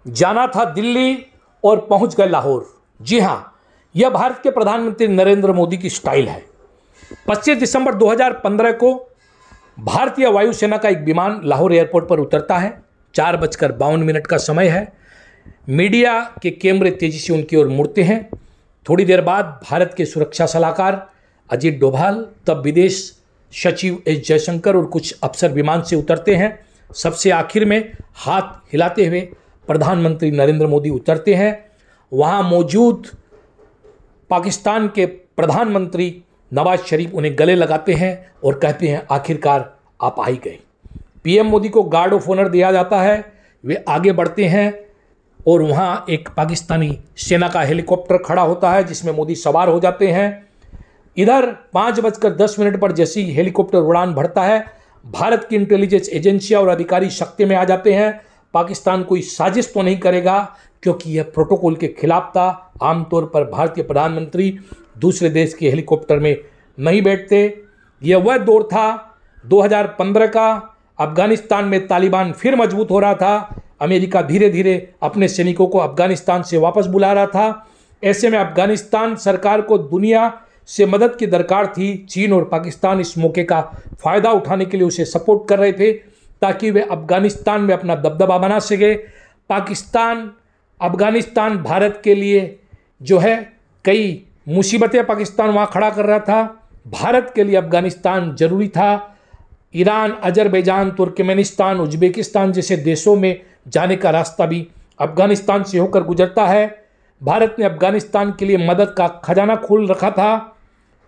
जाना था दिल्ली और पहुंच गए लाहौर। जी हां, यह भारत के प्रधानमंत्री नरेंद्र मोदी की स्टाइल है। 25 दिसंबर 2015 को भारतीय वायुसेना का एक विमान लाहौर एयरपोर्ट पर उतरता है। 4:52 का समय है। मीडिया के कैमरे तेजी से उनकी ओर मुड़ते हैं। थोड़ी देर बाद भारत के सुरक्षा सलाहकार अजीत डोभाल, तब विदेश सचिव एस जयशंकर और कुछ अफसर विमान से उतरते हैं। सबसे आखिर में हाथ हिलाते हुए प्रधानमंत्री नरेंद्र मोदी उतरते हैं। वहां मौजूद पाकिस्तान के प्रधानमंत्री नवाज शरीफ उन्हें गले लगाते हैं और कहते हैं, आखिरकार आप आ ही गए। पीएम मोदी को गार्ड ऑफ ऑनर दिया जाता है। वे आगे बढ़ते हैं और वहां एक पाकिस्तानी सेना का हेलीकॉप्टर खड़ा होता है जिसमें मोदी सवार हो जाते हैं। इधर 5:10 पर जैसे ही हेलीकॉप्टर उड़ान भरता है, भारत की इंटेलिजेंस एजेंसियां और अधिकारी शक्ति में आ जाते हैं। पाकिस्तान कोई साजिश तो नहीं करेगा, क्योंकि यह प्रोटोकॉल के खिलाफ था। आमतौर पर भारतीय प्रधानमंत्री दूसरे देश के हेलीकॉप्टर में नहीं बैठते। यह वह दौर था 2015 का। अफगानिस्तान में तालिबान फिर मजबूत हो रहा था। अमेरिका धीरे धीरे अपने सैनिकों को अफगानिस्तान से वापस बुला रहा था। ऐसे में अफगानिस्तान सरकार को दुनिया से मदद की दरकार थी। चीन और पाकिस्तान इस मौके का फ़ायदा उठाने के लिए उसे सपोर्ट कर रहे थे ताकि वे अफगानिस्तान में अपना दबदबा बना सके। अफगानिस्तान भारत के लिए जो है कई मुसीबतें पाकिस्तान वहाँ खड़ा कर रहा था। भारत के लिए अफगानिस्तान जरूरी था। ईरान, अजरबैजान, तुर्कमेनिस्तान, उज्बेकिस्तान जैसे देशों में जाने का रास्ता भी अफगानिस्तान से होकर गुजरता है। भारत ने अफगानिस्तान के लिए मदद का खजाना खोल रखा था।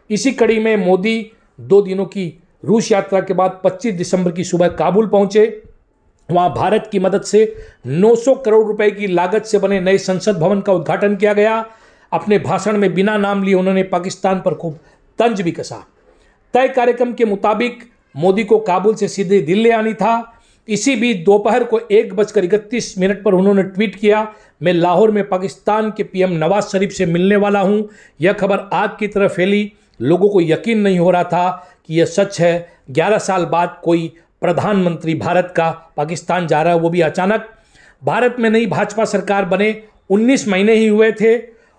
इसी कड़ी में मोदी 2 दिनों की रूस यात्रा के बाद 25 दिसंबर की सुबह काबुल पहुंचे। वहां भारत की मदद से 900 करोड़ रुपए की लागत से बने नए संसद भवन का उद्घाटन किया गया। अपने भाषण में बिना नाम लिए उन्होंने पाकिस्तान पर खूब तंज भी कसा। तय कार्यक्रम के मुताबिक मोदी को काबुल से सीधे दिल्ली आनी था। इसी बीच दोपहर को 1:31 पर उन्होंने ट्वीट किया, मैं लाहौर में पाकिस्तान के पीएम नवाज शरीफ से मिलने वाला हूं। यह खबर आग की तरह फैली। लोगों को यकीन नहीं हो रहा था कि यह सच है। 11 साल बाद कोई प्रधानमंत्री भारत का पाकिस्तान जा रहा है, वो भी अचानक। भारत में नई भाजपा सरकार बने 19 महीने ही हुए थे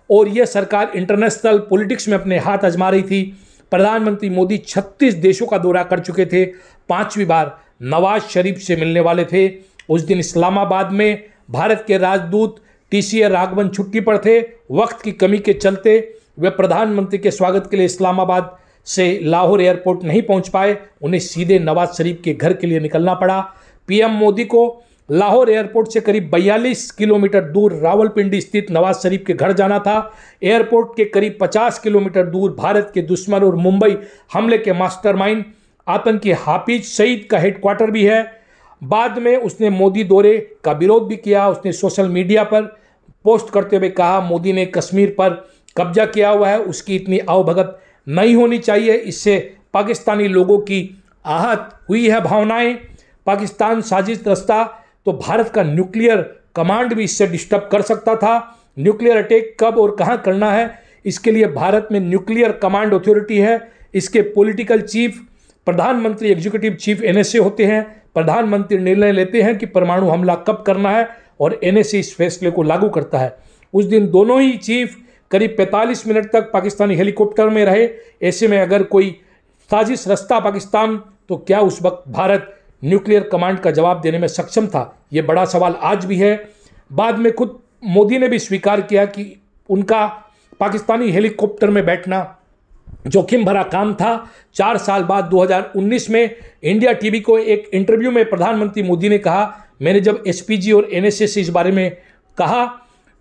और यह सरकार इंटरनेशनल पॉलिटिक्स में अपने हाथ आजमा रही थी। प्रधानमंत्री मोदी 36 देशों का दौरा कर चुके थे। 5वीं बार नवाज शरीफ से मिलने वाले थे। उस दिन इस्लामाबाद में भारत के राजदूत टीसीए राघवन छुट्टी पर थे। वक्त की कमी के चलते वे प्रधानमंत्री के स्वागत के लिए इस्लामाबाद से लाहौर एयरपोर्ट नहीं पहुंच पाए। उन्हें सीधे नवाज शरीफ के घर के लिए निकलना पड़ा। पीएम मोदी को लाहौर एयरपोर्ट से करीब 42 किलोमीटर दूर रावलपिंडी स्थित नवाज शरीफ के घर जाना था। एयरपोर्ट के करीब 50 किलोमीटर दूर भारत के दुश्मन और मुंबई हमले के मास्टरमाइंड आतंकी हाफिज सईद का हेडक्वार्टर भी है। बाद में उसने मोदी दौरे का विरोध भी किया। उसने सोशल मीडिया पर पोस्ट करते हुए कहा, मोदी ने कश्मीर पर कब्जा किया हुआ है, उसकी इतनी आवभगत नहीं होनी चाहिए। इससे पाकिस्तानी लोगों की आहत हुई है भावनाएं। पाकिस्तान साजिश रचता तो भारत का न्यूक्लियर कमांड भी इससे डिस्टर्ब कर सकता था। न्यूक्लियर अटैक कब और कहां करना है, इसके लिए भारत में न्यूक्लियर कमांड अथॉरिटी है। इसके पॉलिटिकल चीफ प्रधानमंत्री, एग्जीक्यूटिव चीफ एनएसए होते हैं। प्रधानमंत्री निर्णय लेते हैं कि परमाणु हमला कब करना है और एनएसए इस फैसले को लागू करता है। उस दिन दोनों ही चीफ करीब 45 मिनट तक पाकिस्तानी हेलीकॉप्टर में रहे। ऐसे में अगर कोई साजिश रचता पाकिस्तान, तो क्या उस वक्त भारत न्यूक्लियर कमांड का जवाब देने में सक्षम था? ये बड़ा सवाल आज भी है। बाद में खुद मोदी ने भी स्वीकार किया कि उनका पाकिस्तानी हेलीकॉप्टर में बैठना जोखिम भरा काम था। 4 साल बाद 2019 में इंडिया टीवी को एक इंटरव्यू में प्रधानमंत्री मोदी ने कहा, मैंने जब एसपीजी और एनएसए से इस बारे में कहा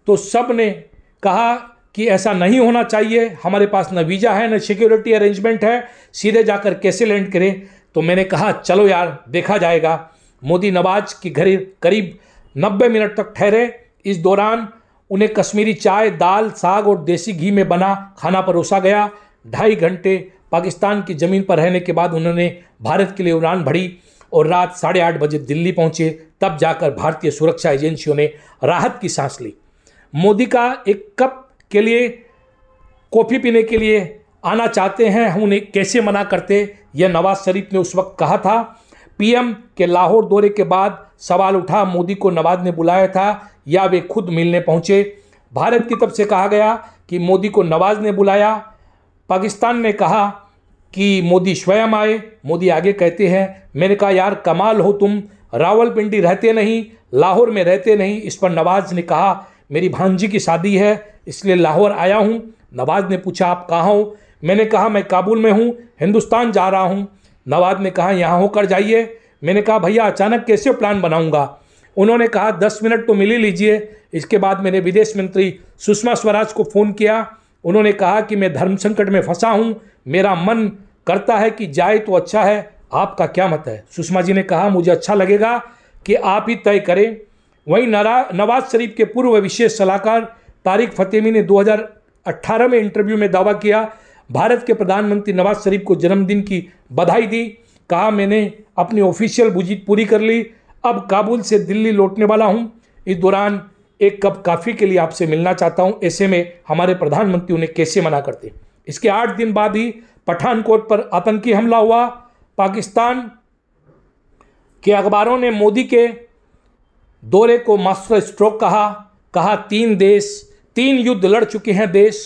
तो सब ने कहा कि ऐसा नहीं होना चाहिए, हमारे पास न वीज़ा है न सिक्योरिटी अरेंजमेंट है, सीधे जाकर कैसे लैंड करें। तो मैंने कहा चलो यार देखा जाएगा। मोदी नवाज के घर करीब 90 मिनट तक ठहरे। इस दौरान उन्हें कश्मीरी चाय, दाल, साग और देसी घी में बना खाना परोसा गया। 2.5 घंटे पाकिस्तान की ज़मीन पर रहने के बाद उन्होंने भारत के लिए उड़ान भरी और रात 8:30 बजे दिल्ली पहुंचे। तब जाकर भारतीय सुरक्षा एजेंसियों ने राहत की सांस ली। मोदी का एक कप के लिए कॉफ़ी पीने के लिए आना चाहते हैं, हम उन्हें कैसे मना करते, यह नवाज शरीफ ने उस वक्त कहा था। पीएम के लाहौर दौरे के बाद सवाल उठा मोदी को नवाज ने बुलाया था या वे खुद मिलने पहुंचे। भारत की तरफ से कहा गया कि मोदी को नवाज ने बुलाया। पाकिस्तान ने कहा कि मोदी स्वयं आए। मोदी आगे कहते हैं, मैंने कहा यार कमाल हो तुम, रावलपिंडी रहते नहीं, लाहौर में रहते नहीं। इस पर नवाज ने कहा मेरी भांजी की शादी है इसलिए लाहौर आया हूँ। नवाज ने पूछा आप कहाँ हो? मैंने कहा मैं काबुल में हूँ, हिंदुस्तान जा रहा हूँ। नवाज ने कहा यहाँ होकर जाइए। मैंने कहा भैया अचानक कैसे प्लान बनाऊंगा? उन्होंने कहा 10 मिनट तो मिल ही लीजिए। इसके बाद मैंने विदेश मंत्री सुषमा स्वराज को फ़ोन किया। उन्होंने कहा कि मैं धर्म संकट में फंसा हूँ, मेरा मन करता है कि जाए तो अच्छा है, आपका क्या मत है? सुषमा जी ने कहा मुझे अच्छा लगेगा कि आप ही तय करें। वहीं नवाज शरीफ के पूर्व विशेष सलाहकार तारिक फतेमी ने 2018 में इंटरव्यू में दावा किया, भारत के प्रधानमंत्री नवाज शरीफ को जन्मदिन की बधाई दी। कहा मैंने अपनी ऑफिशियल विजिट पूरी कर ली, अब काबुल से दिल्ली लौटने वाला हूं। इस दौरान एक कप कॉफ़ी के लिए आपसे मिलना चाहता हूं। ऐसे में हमारे प्रधानमंत्री उन्हें कैसे मना करते? इसके 8 दिन बाद ही पठानकोट पर आतंकी हमला हुआ। पाकिस्तान के अखबारों ने मोदी के दौरे को मास्टर स्ट्रोक कहा 3 युद्ध लड़ चुके हैं देश।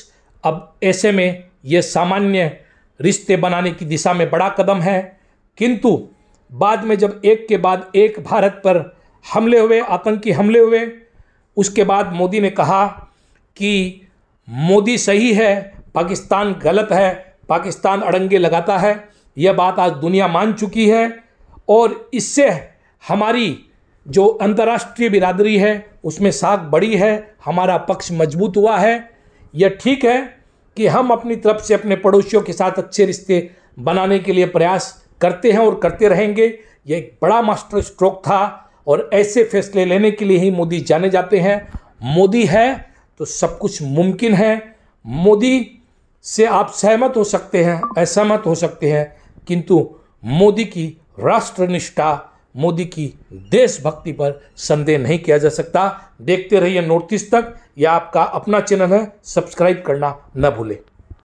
अब ऐसे में ये सामान्य रिश्ते बनाने की दिशा में बड़ा कदम है। किंतु बाद में जब एक के बाद एक भारत पर हमले हुए, आतंकी हमले हुए, उसके बाद मोदी ने कहा कि मोदी सही है, पाकिस्तान गलत है, पाकिस्तान अड़ंगे लगाता है। यह बात आज दुनिया मान चुकी है और इससे हमारी जो अंतर्राष्ट्रीय बिरादरी है उसमें साख बढ़ी है, हमारा पक्ष मजबूत हुआ है। यह ठीक है कि हम अपनी तरफ से अपने पड़ोसियों के साथ अच्छे रिश्ते बनाने के लिए प्रयास करते हैं और करते रहेंगे। यह एक बड़ा मास्टर स्ट्रोक था और ऐसे फैसले लेने के लिए ही मोदी जाने जाते हैं। मोदी है तो सब कुछ मुमकिन है। मोदी से आप सहमत हो सकते हैं, असहमत हो सकते हैं, किंतु मोदी की राष्ट्रनिष्ठा, मोदी की देशभक्ति पर संदेह नहीं किया जा सकता। देखते रहिए नॉर्थ ईस्ट तक। यह आपका अपना चैनल है, सब्सक्राइब करना न भूलें।